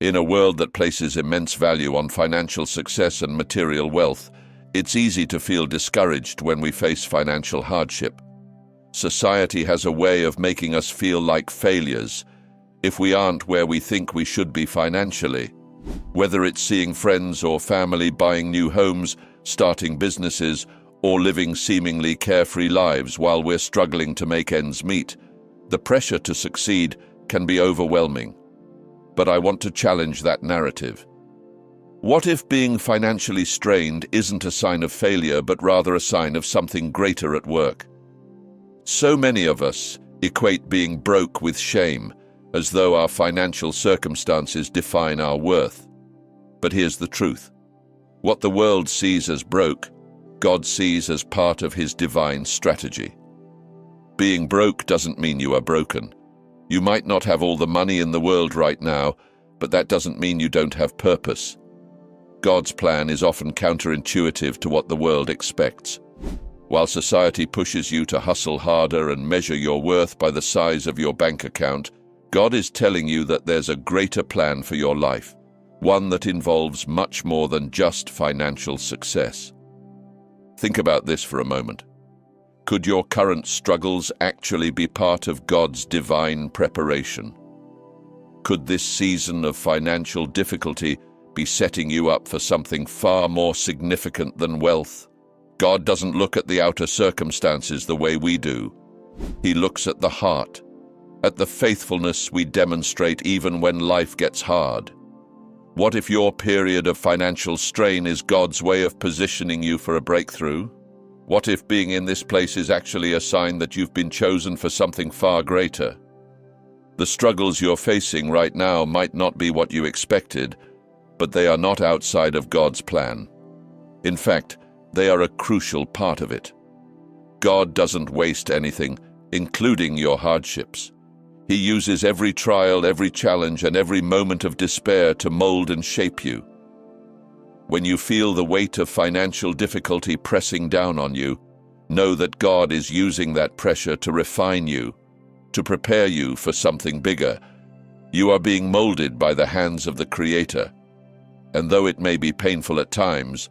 In a world that places immense value on financial success and material wealth, it's easy to feel discouraged when we face financial hardship. Society has a way of making us feel like failures if we aren't where we think we should be financially. Whether it's seeing friends or family buying new homes, starting businesses, or living seemingly carefree lives while we're struggling to make ends meet, the pressure to succeed can be overwhelming. But I want to challenge that narrative. What if being financially strained isn't a sign of failure, but rather a sign of something greater at work? So many of us equate being broke with shame, as though our financial circumstances define our worth. But here's the truth. What the world sees as broke, God sees as part of His divine strategy. Being broke doesn't mean you are broken. You might not have all the money in the world right now, but that doesn't mean you don't have purpose. God's plan is often counterintuitive to what the world expects. While society pushes you to hustle harder and measure your worth by the size of your bank account, God is telling you that there's a greater plan for your life, one that involves much more than just financial success. Think about this for a moment. Could your current struggles actually be part of God's divine preparation? Could this season of financial difficulty be setting you up for something far more significant than wealth? God doesn't look at the outer circumstances the way we do. He looks at the heart, at the faithfulness we demonstrate even when life gets hard. What if your period of financial strain is God's way of positioning you for a breakthrough? What if being in this place is actually a sign that you've been chosen for something far greater? The struggles you're facing right now might not be what you expected, but they are not outside of God's plan. In fact, they are a crucial part of it. God doesn't waste anything, including your hardships. He uses every trial, every challenge, and every moment of despair to mold and shape you. When you feel the weight of financial difficulty pressing down on you, know that God is using that pressure to refine you, to prepare you for something bigger. You are being molded by the hands of the Creator. And though it may be painful at times,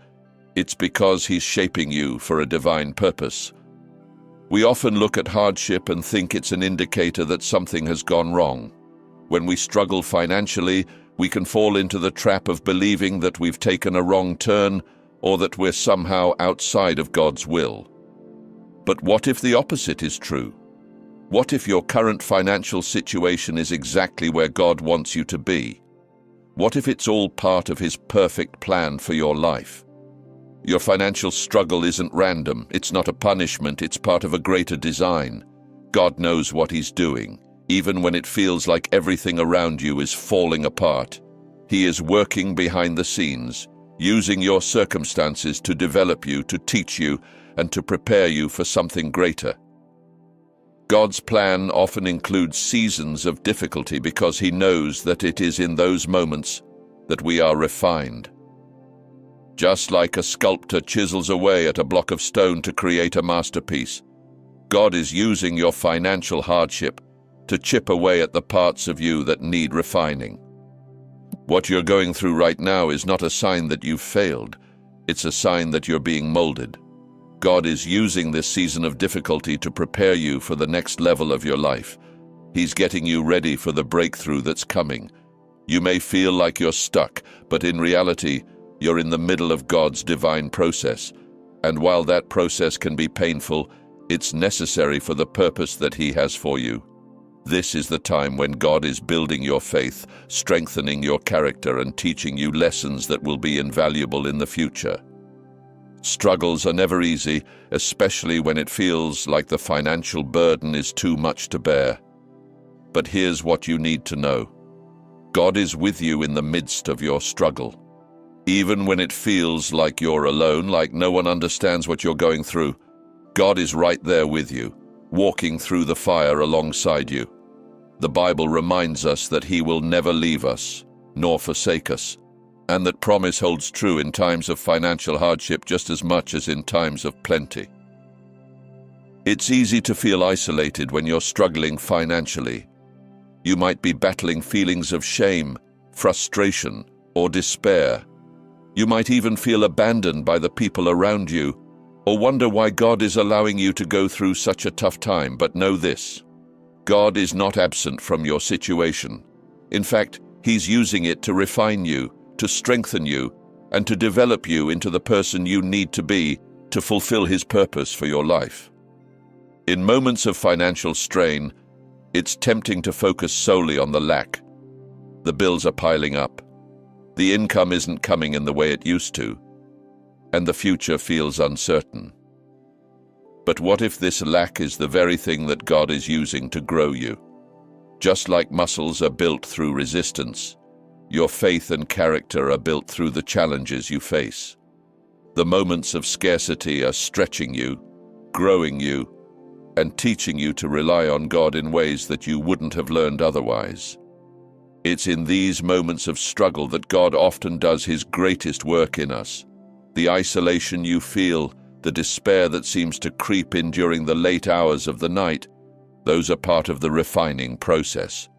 it's because He's shaping you for a divine purpose. We often look at hardship and think it's an indicator that something has gone wrong. When we struggle financially, we can fall into the trap of believing that we've taken a wrong turn or that we're somehow outside of God's will. But what if the opposite is true? What if your current financial situation is exactly where God wants you to be? What if it's all part of His perfect plan for your life? Your financial struggle isn't random, it's not a punishment, it's part of a greater design. God knows what He's doing, even when it feels like everything around you is falling apart. He is working behind the scenes, using your circumstances to develop you, to teach you, and to prepare you for something greater. God's plan often includes seasons of difficulty because He knows that it is in those moments that we are refined. Just like a sculptor chisels away at a block of stone to create a masterpiece, God is using your financial hardship to chip away at the parts of you that need refining. What you're going through right now is not a sign that you've failed. It's a sign that you're being molded. God is using this season of difficulty to prepare you for the next level of your life. He's getting you ready for the breakthrough that's coming. You may feel like you're stuck, but in reality, you're in the middle of God's divine process. And while that process can be painful, it's necessary for the purpose that He has for you. This is the time when God is building your faith, strengthening your character, and teaching you lessons that will be invaluable in the future. Struggles are never easy, especially when it feels like the financial burden is too much to bear. But here's what you need to know. God is with you in the midst of your struggle. Even when it feels like you're alone, like no one understands what you're going through, God is right there with you, walking through the fire alongside you. The Bible reminds us that He will never leave us, nor forsake us, and that promise holds true in times of financial hardship just as much as in times of plenty. It's easy to feel isolated when you're struggling financially. You might be battling feelings of shame, frustration, or despair. You might even feel abandoned by the people around you, or wonder why God is allowing you to go through such a tough time. But know this: God is not absent from your situation. In fact, He's using it to refine you, to strengthen you, and to develop you into the person you need to be to fulfill His purpose for your life. In moments of financial strain, it's tempting to focus solely on the lack. The bills are piling up. The income isn't coming in the way it used to, and the future feels uncertain. But what if this lack is the very thing that God is using to grow you? Just like muscles are built through resistance, your faith and character are built through the challenges you face. The moments of scarcity are stretching you, growing you, and teaching you to rely on God in ways that you wouldn't have learned otherwise. It's in these moments of struggle that God often does His greatest work in us. The isolation you feel, the despair that seems to creep in during the late hours of the night, those are part of the refining process.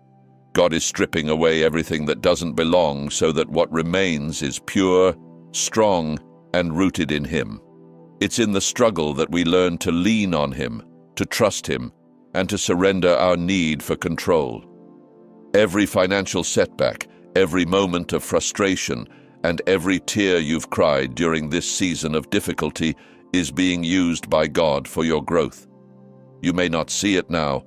God is stripping away everything that doesn't belong so that what remains is pure, strong, and rooted in Him. It's in the struggle that we learn to lean on Him, to trust Him, and to surrender our need for control. Every financial setback, every moment of frustration, and every tear you've cried during this season of difficulty is being used by God for your growth. You may not see it now,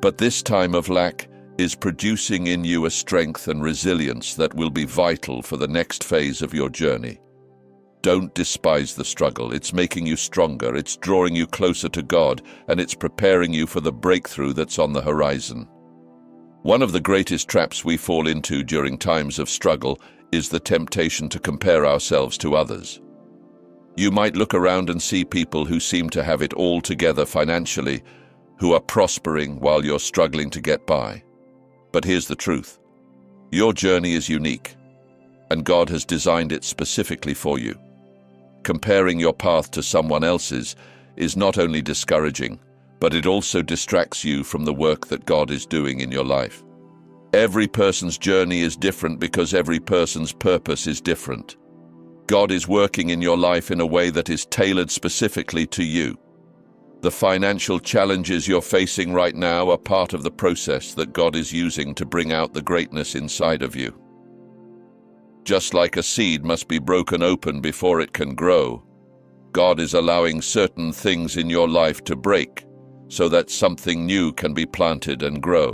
but this time of lack is producing in you a strength and resilience that will be vital for the next phase of your journey. Don't despise the struggle. It's making you stronger, it's drawing you closer to God, and it's preparing you for the breakthrough that's on the horizon. One of the greatest traps we fall into during times of struggle is the temptation to compare ourselves to others. You might look around and see people who seem to have it all together financially, who are prospering while you're struggling to get by. But here's the truth. Your journey is unique, and God has designed it specifically for you. Comparing your path to someone else's is not only discouraging, but it also distracts you from the work that God is doing in your life. Every person's journey is different because every person's purpose is different. God is working in your life in a way that is tailored specifically to you. The financial challenges you're facing right now are part of the process that God is using to bring out the greatness inside of you. Just like a seed must be broken open before it can grow, God is allowing certain things in your life to break so that something new can be planted and grow.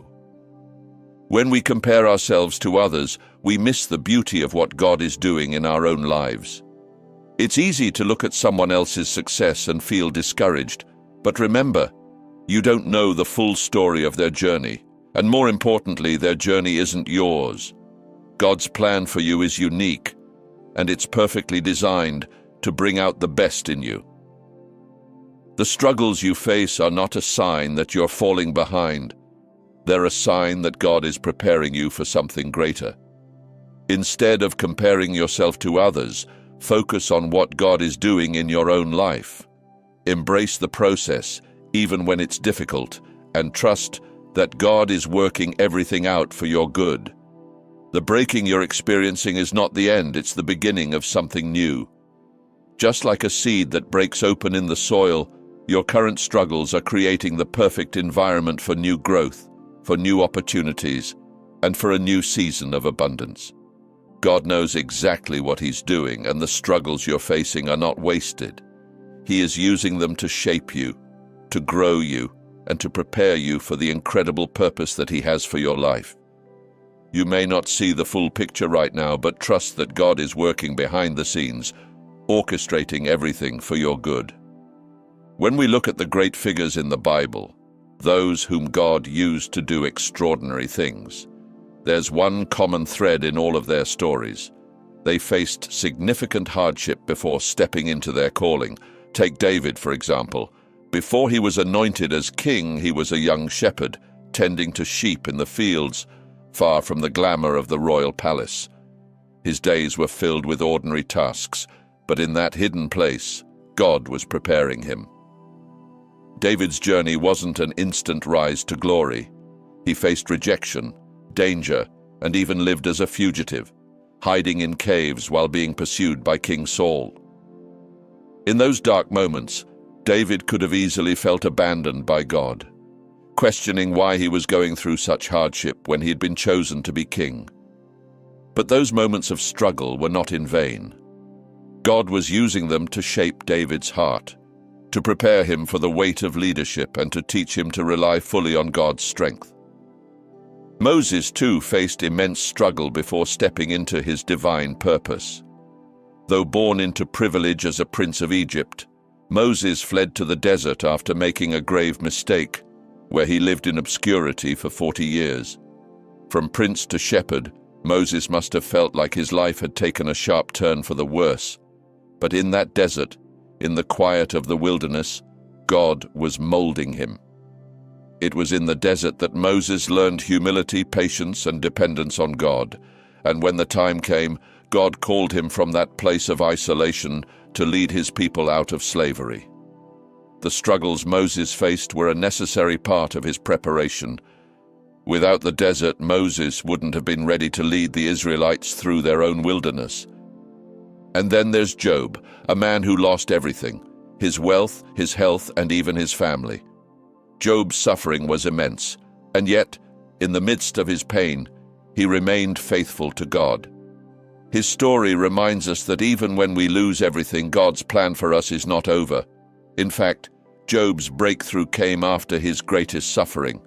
When we compare ourselves to others, we miss the beauty of what God is doing in our own lives. It's easy to look at someone else's success and feel discouraged, but remember, you don't know the full story of their journey, and more importantly, their journey isn't yours. God's plan for you is unique, and it's perfectly designed to bring out the best in you. The struggles you face are not a sign that you're falling behind. They're a sign that God is preparing you for something greater. Instead of comparing yourself to others, focus on what God is doing in your own life. Embrace the process, even when it's difficult, and trust that God is working everything out for your good. The breaking you're experiencing is not the end, it's the beginning of something new. Just like a seed that breaks open in the soil, your current struggles are creating the perfect environment for new growth, for new opportunities, and for a new season of abundance. God knows exactly what He's doing, and the struggles you're facing are not wasted. He is using them to shape you, to grow you, and to prepare you for the incredible purpose that He has for your life. You may not see the full picture right now, but trust that God is working behind the scenes, orchestrating everything for your good. When we look at the great figures in the Bible, those whom God used to do extraordinary things, there's one common thread in all of their stories. They faced significant hardship before stepping into their calling. Take David, for example. Before he was anointed as king, he was a young shepherd, tending to sheep in the fields, far from the glamour of the royal palace. His days were filled with ordinary tasks, but in that hidden place, God was preparing him. David's journey wasn't an instant rise to glory. He faced rejection, danger, and even lived as a fugitive, hiding in caves while being pursued by King Saul. In those dark moments, David could have easily felt abandoned by God, questioning why he was going through such hardship when he had been chosen to be king. But those moments of struggle were not in vain. God was using them to shape David's heart, to prepare him for the weight of leadership and to teach him to rely fully on God's strength. Moses, too, faced immense struggle before stepping into his divine purpose. Though born into privilege as a prince of Egypt, Moses fled to the desert after making a grave mistake, where he lived in obscurity for 40 years. From prince to shepherd, Moses must have felt like his life had taken a sharp turn for the worse. But in that desert, in the quiet of the wilderness, God was molding him. It was in the desert that Moses learned humility, patience, and dependence on God. And when the time came, God called him from that place of isolation to lead his people out of slavery. The struggles Moses faced were a necessary part of his preparation. Without the desert, Moses wouldn't have been ready to lead the Israelites through their own wilderness. And then there's Job, a man who lost everything, his wealth, his health, and even his family. Job's suffering was immense, and yet, in the midst of his pain, he remained faithful to God. His story reminds us that even when we lose everything, God's plan for us is not over. In fact, Job's breakthrough came after his greatest suffering.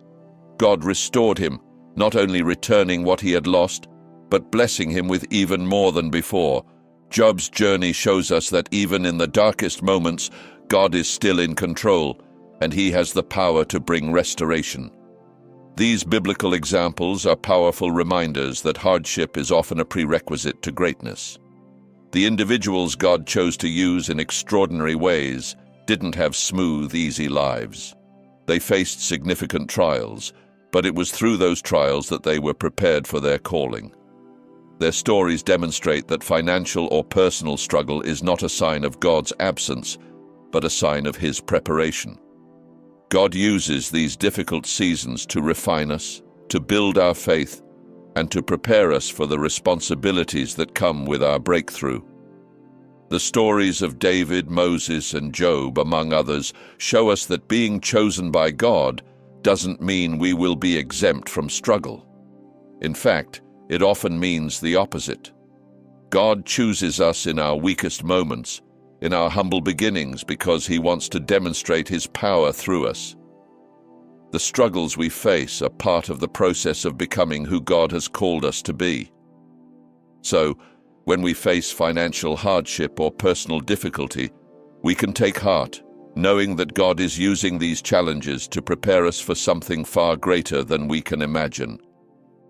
God restored him, not only returning what he had lost, but blessing him with even more than before. Job's journey shows us that even in the darkest moments, God is still in control, and he has the power to bring restoration. These biblical examples are powerful reminders that hardship is often a prerequisite to greatness. The individuals God chose to use in extraordinary ways didn't have smooth, easy lives. They faced significant trials, but it was through those trials that they were prepared for their calling. Their stories demonstrate that financial or personal struggle is not a sign of God's absence, but a sign of his preparation. God uses these difficult seasons to refine us, to build our faith, and to prepare us for the responsibilities that come with our breakthrough. The stories of David, Moses, and Job, among others, show us that being chosen by God doesn't mean we will be exempt from struggle. In fact, it often means the opposite. God chooses us in our weakest moments, in our humble beginnings, because he wants to demonstrate his power through us. The struggles we face are part of the process of becoming who God has called us to be. So, when we face financial hardship or personal difficulty, we can take heart, knowing that God is using these challenges to prepare us for something far greater than we can imagine.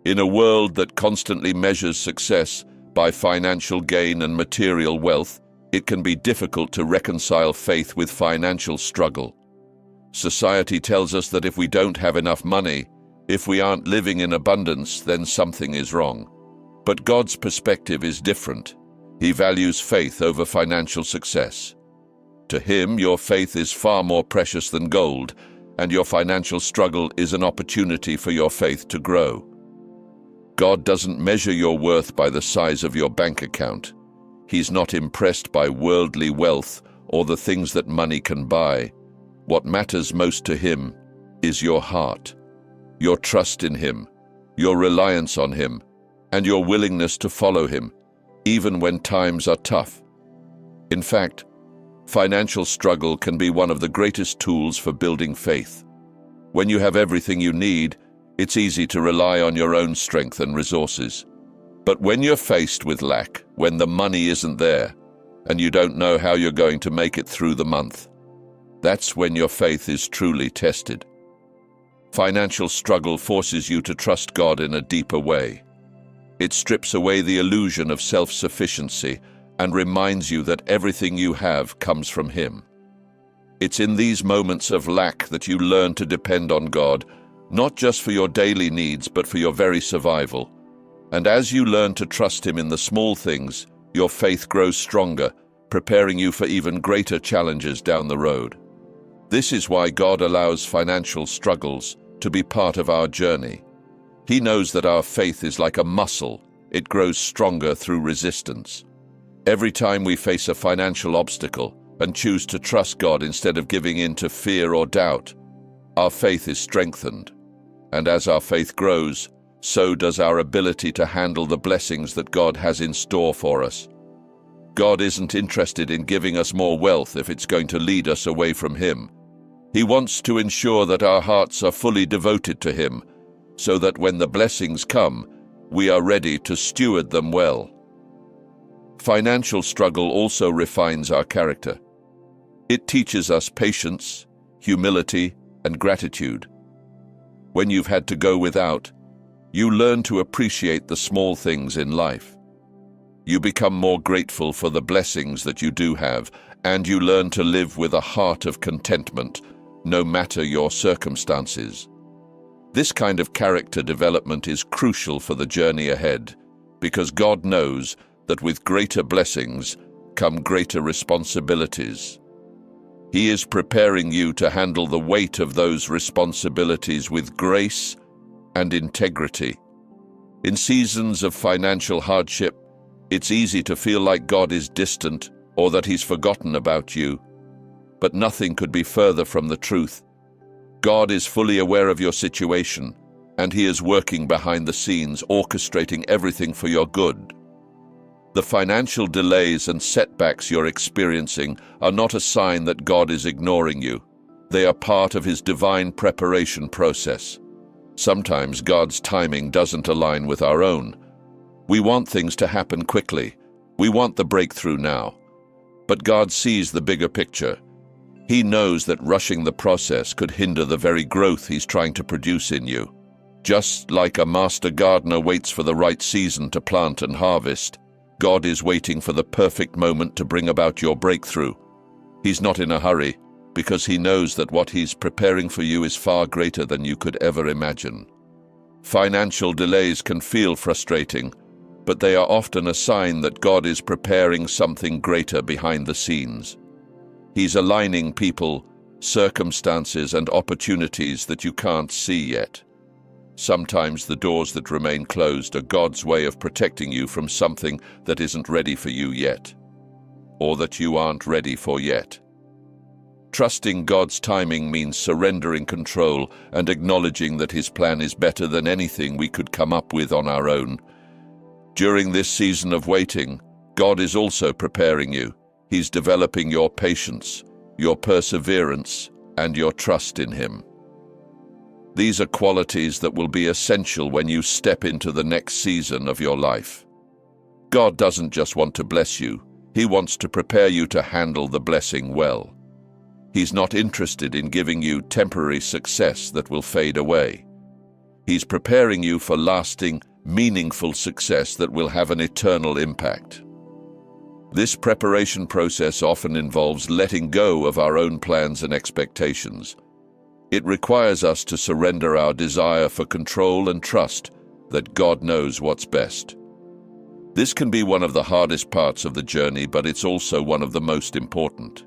In a world that constantly measures success by financial gain and material wealth, it can be difficult to reconcile faith with financial struggle. Society tells us that if we don't have enough money, if we aren't living in abundance, then something is wrong. But God's perspective is different. He values faith over financial success. To him, your faith is far more precious than gold, and your financial struggle is an opportunity for your faith to grow. God doesn't measure your worth by the size of your bank account. He's not impressed by worldly wealth or the things that money can buy. What matters most to him is your heart, your trust in him, your reliance on him, and your willingness to follow him, even when times are tough. In fact, financial struggle can be one of the greatest tools for building faith. When you have everything you need, it's easy to rely on your own strength and resources. But when you're faced with lack, when the money isn't there, and you don't know how you're going to make it through the month, that's when your faith is truly tested. Financial struggle forces you to trust God in a deeper way. It strips away the illusion of self-sufficiency and reminds you that everything you have comes from him. It's in these moments of lack that you learn to depend on God, not just for your daily needs, but for your very survival. And as you learn to trust him in the small things, your faith grows stronger, preparing you for even greater challenges down the road. This is why God allows financial struggles to be part of our journey. He knows that our faith is like a muscle. It grows stronger through resistance. Every time we face a financial obstacle and choose to trust God instead of giving in to fear or doubt, our faith is strengthened. And as our faith grows, so does our ability to handle the blessings that God has in store for us. God isn't interested in giving us more wealth if it's going to lead us away from Him. He wants to ensure that our hearts are fully devoted to Him, so that when the blessings come, we are ready to steward them well. Financial struggle also refines our character. It teaches us patience, humility, and gratitude. When you've had to go without, you learn to appreciate the small things in life. You become more grateful for the blessings that you do have, and you learn to live with a heart of contentment, no matter your circumstances. This kind of character development is crucial for the journey ahead, because God knows that with greater blessings come greater responsibilities. He is preparing you to handle the weight of those responsibilities with grace and integrity. In seasons of financial hardship, it's easy to feel like God is distant or that He's forgotten about you. But nothing could be further from the truth. God is fully aware of your situation, and He is working behind the scenes, orchestrating everything for your good. The financial delays and setbacks you're experiencing are not a sign that God is ignoring you. They are part of His divine preparation process. Sometimes God's timing doesn't align with our own. We want things to happen quickly. We want the breakthrough now. But God sees the bigger picture. He knows that rushing the process could hinder the very growth He's trying to produce in you. Just like a master gardener waits for the right season to plant and harvest, God is waiting for the perfect moment to bring about your breakthrough. He's not in a hurry, because He knows that what He's preparing for you is far greater than you could ever imagine. Financial delays can feel frustrating, but they are often a sign that God is preparing something greater behind the scenes. He's aligning people, circumstances, and opportunities that you can't see yet. Sometimes the doors that remain closed are God's way of protecting you from something that isn't ready for you yet, or that you aren't ready for yet. Trusting God's timing means surrendering control and acknowledging that His plan is better than anything we could come up with on our own. During this season of waiting, God is also preparing you. He's developing your patience, your perseverance, and your trust in Him. These are qualities that will be essential when you step into the next season of your life. God doesn't just want to bless you, He wants to prepare you to handle the blessing well. He's not interested in giving you temporary success that will fade away. He's preparing you for lasting, meaningful success that will have an eternal impact. This preparation process often involves letting go of our own plans and expectations. It requires us to surrender our desire for control and trust that God knows what's best. This can be one of the hardest parts of the journey, but it's also one of the most important.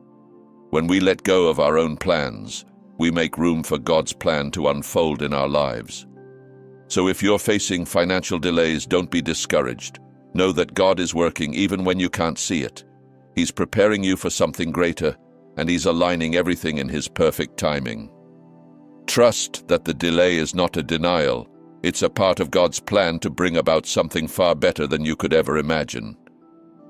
When we let go of our own plans, we make room for God's plan to unfold in our lives. So if you're facing financial delays, don't be discouraged. Know that God is working even when you can't see it. He's preparing you for something greater, and He's aligning everything in His perfect timing. Trust that the delay is not a denial. It's a part of God's plan to bring about something far better than you could ever imagine.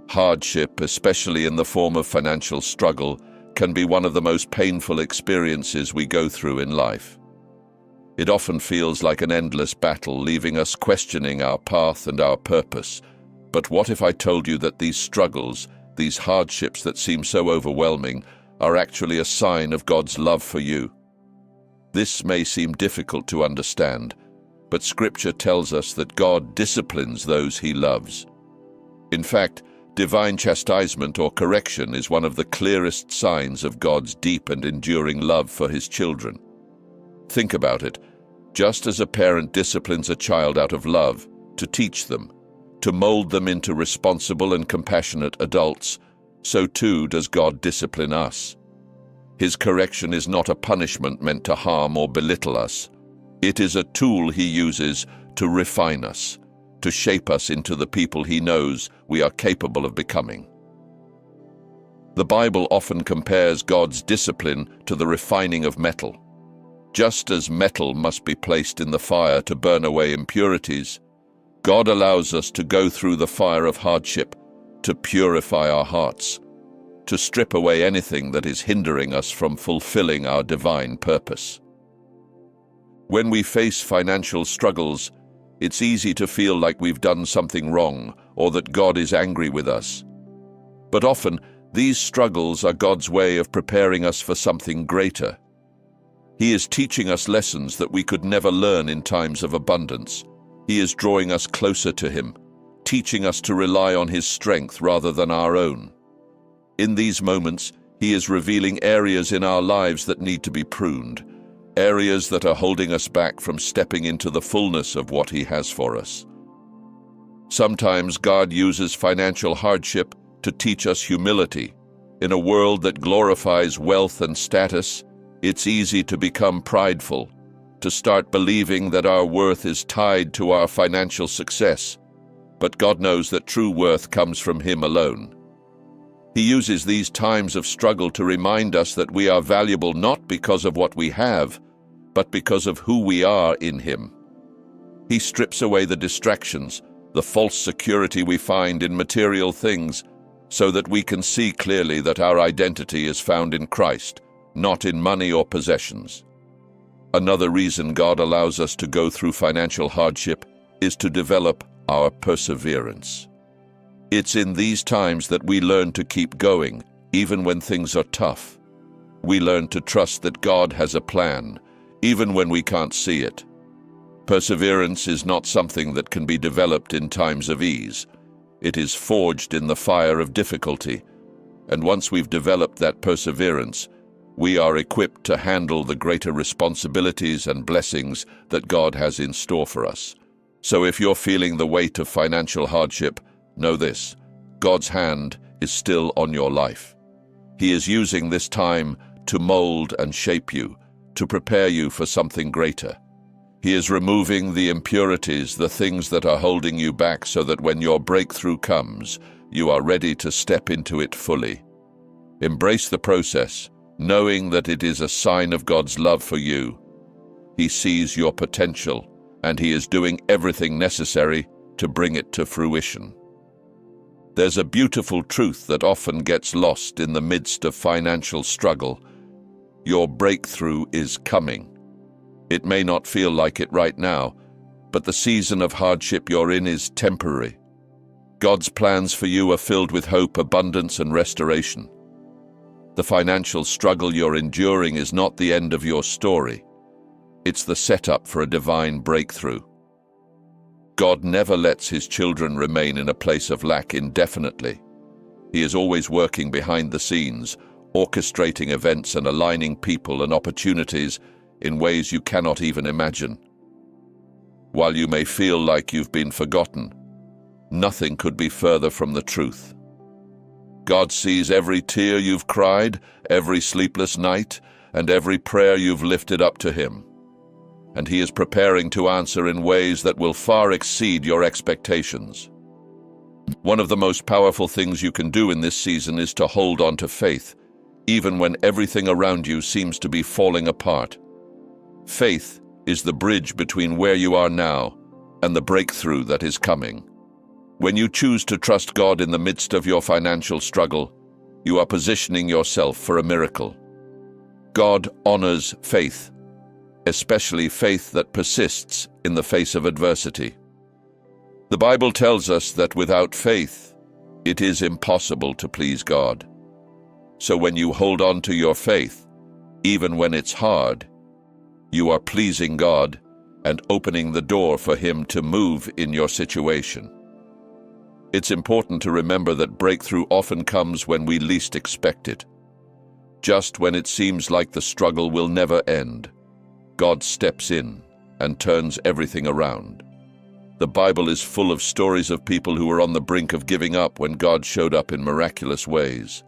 Hardship, especially in the form of financial struggle, can be one of the most painful experiences we go through in life. It often feels like an endless battle, leaving us questioning our path and our purpose. But what if I told you that these struggles, these hardships that seem so overwhelming, are actually a sign of God's love for you? This may seem difficult to understand, but Scripture tells us that God disciplines those He loves. In fact, divine chastisement or correction is one of the clearest signs of God's deep and enduring love for His children. Think about it. Just as a parent disciplines a child out of love, to teach them, to mold them into responsible and compassionate adults, so too does God discipline us. His correction is not a punishment meant to harm or belittle us. It is a tool He uses to refine us, to shape us into the people He knows we are capable of becoming. The Bible often compares God's discipline to the refining of metal. Just as metal must be placed in the fire to burn away impurities, God allows us to go through the fire of hardship to purify our hearts, to strip away anything that is hindering us from fulfilling our divine purpose. When we face financial struggles, it's easy to feel like we've done something wrong or that God is angry with us. But often, these struggles are God's way of preparing us for something greater. He is teaching us lessons that we could never learn in times of abundance. He is drawing us closer to Him, teaching us to rely on His strength rather than our own. In these moments, He is revealing areas in our lives that need to be pruned, areas that are holding us back from stepping into the fullness of what He has for us. Sometimes God uses financial hardship to teach us humility. In a world that glorifies wealth and status, it's easy to become prideful, to start believing that our worth is tied to our financial success. But God knows that true worth comes from Him alone. He uses these times of struggle to remind us that we are valuable not because of what we have, but because of who we are in Him. He strips away the distractions, the false security we find in material things, so that we can see clearly that our identity is found in Christ, not in money or possessions. Another reason God allows us to go through financial hardship is to develop our perseverance. It's in these times that we learn to keep going, even when things are tough. We learn to trust that God has a plan, even when we can't see it. Perseverance is not something that can be developed in times of ease. It is forged in the fire of difficulty, and once we've developed that perseverance, we are equipped to handle the greater responsibilities and blessings that God has in store for us. So if you're feeling the weight of financial hardship, know this: God's hand is still on your life. He is using this time to mold and shape you, to prepare you for something greater. He is removing the impurities, the things that are holding you back, so that when your breakthrough comes, you are ready to step into it fully. Embrace the process, knowing that it is a sign of God's love for you. He sees your potential, and He is doing everything necessary to bring it to fruition. There's a beautiful truth that often gets lost in the midst of financial struggle. Your breakthrough is coming. It may not feel like it right now, but the season of hardship you're in is temporary. God's plans for you are filled with hope, abundance, and restoration. The financial struggle you're enduring is not the end of your story. It's the setup for a divine breakthrough. God never lets His children remain in a place of lack indefinitely. He is always working behind the scenes, orchestrating events and aligning people and opportunities in ways you cannot even imagine. While you may feel like you've been forgotten, nothing could be further from the truth. God sees every tear you've cried, every sleepless night, and every prayer you've lifted up to Him. And He is preparing to answer in ways that will far exceed your expectations. One of the most powerful things you can do in this season is to hold on to faith, even when everything around you seems to be falling apart. Faith is the bridge between where you are now and the breakthrough that is coming. When you choose to trust God in the midst of your financial struggle, you are positioning yourself for a miracle. God honors faith, especially faith that persists in the face of adversity. The Bible tells us that without faith, it is impossible to please God. So when you hold on to your faith, even when it's hard, you are pleasing God and opening the door for Him to move in your situation. It's important to remember that breakthrough often comes when we least expect it. Just when it seems like the struggle will never end, God steps in and turns everything around. The Bible is full of stories of people who were on the brink of giving up when God showed up in miraculous ways.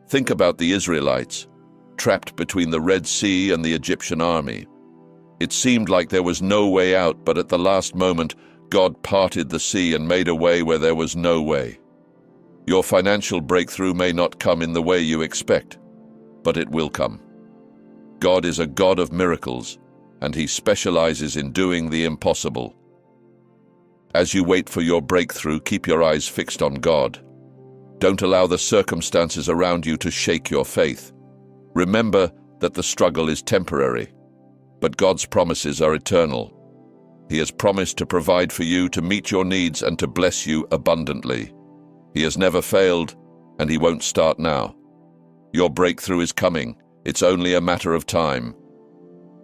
Think about the Israelites, trapped between the Red Sea and the Egyptian army. It seemed like there was no way out, but at the last moment, God parted the sea and made a way where there was no way. Your financial breakthrough may not come in the way you expect, but it will come. God is a God of miracles, and He specializes in doing the impossible. As you wait for your breakthrough, keep your eyes fixed on God. Don't allow the circumstances around you to shake your faith. Remember that the struggle is temporary, but God's promises are eternal. He has promised to provide for you, to meet your needs, and to bless you abundantly. He has never failed, and He won't start now. Your breakthrough is coming. It's only a matter of time.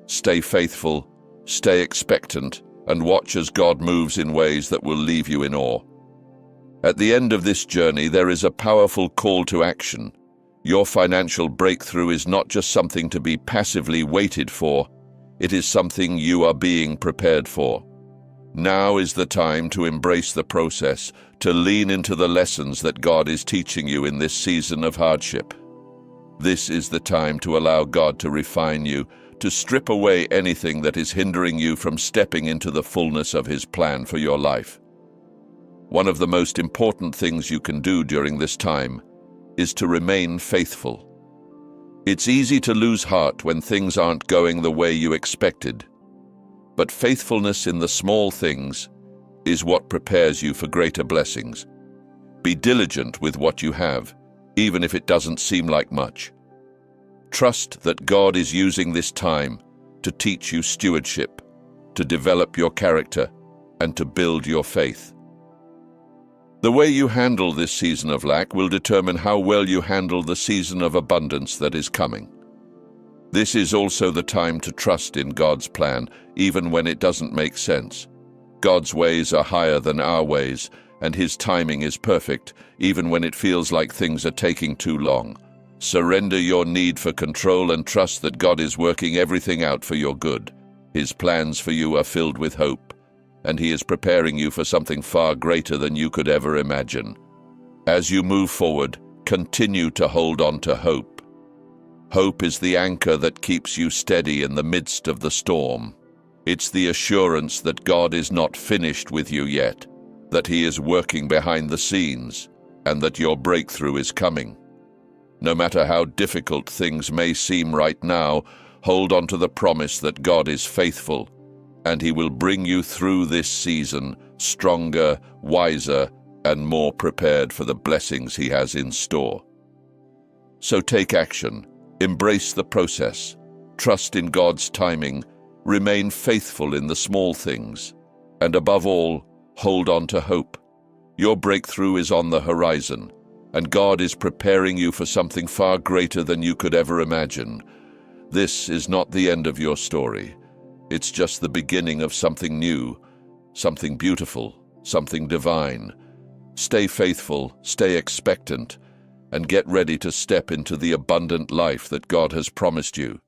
Stay faithful, stay expectant, and watch as God moves in ways that will leave you in awe. At the end of this journey, there is a powerful call to action. Your financial breakthrough is not just something to be passively waited for. It is something you are being prepared for. Now is the time to embrace the process, to lean into the lessons that God is teaching you in this season of hardship. This is the time to allow God to refine you, to strip away anything that is hindering you from stepping into the fullness of His plan for your life. One of the most important things you can do during this time is to remain faithful. It's easy to lose heart when things aren't going the way you expected, but faithfulness in the small things is what prepares you for greater blessings. Be diligent with what you have, even if it doesn't seem like much. Trust that God is using this time to teach you stewardship, to develop your character, and to build your faith. The way you handle this season of lack will determine how well you handle the season of abundance that is coming. This is also the time to trust in God's plan, even when it doesn't make sense. God's ways are higher than our ways, and His timing is perfect, even when it feels like things are taking too long. Surrender your need for control and trust that God is working everything out for your good. His plans for you are filled with hope, and He is preparing you for something far greater than you could ever imagine. As you move forward, continue to hold on to hope. Hope is the anchor that keeps you steady in the midst of the storm. It's the assurance that God is not finished with you yet, that He is working behind the scenes, and that your breakthrough is coming. No matter how difficult things may seem right now, hold on to the promise that God is faithful, and He will bring you through this season stronger, wiser, and more prepared for the blessings He has in store. So take action, embrace the process, trust in God's timing, remain faithful in the small things, and above all, hold on to hope. Your breakthrough is on the horizon, and God is preparing you for something far greater than you could ever imagine. This is not the end of your story. It's just the beginning of something new, something beautiful, something divine. Stay faithful, stay expectant, and get ready to step into the abundant life that God has promised you.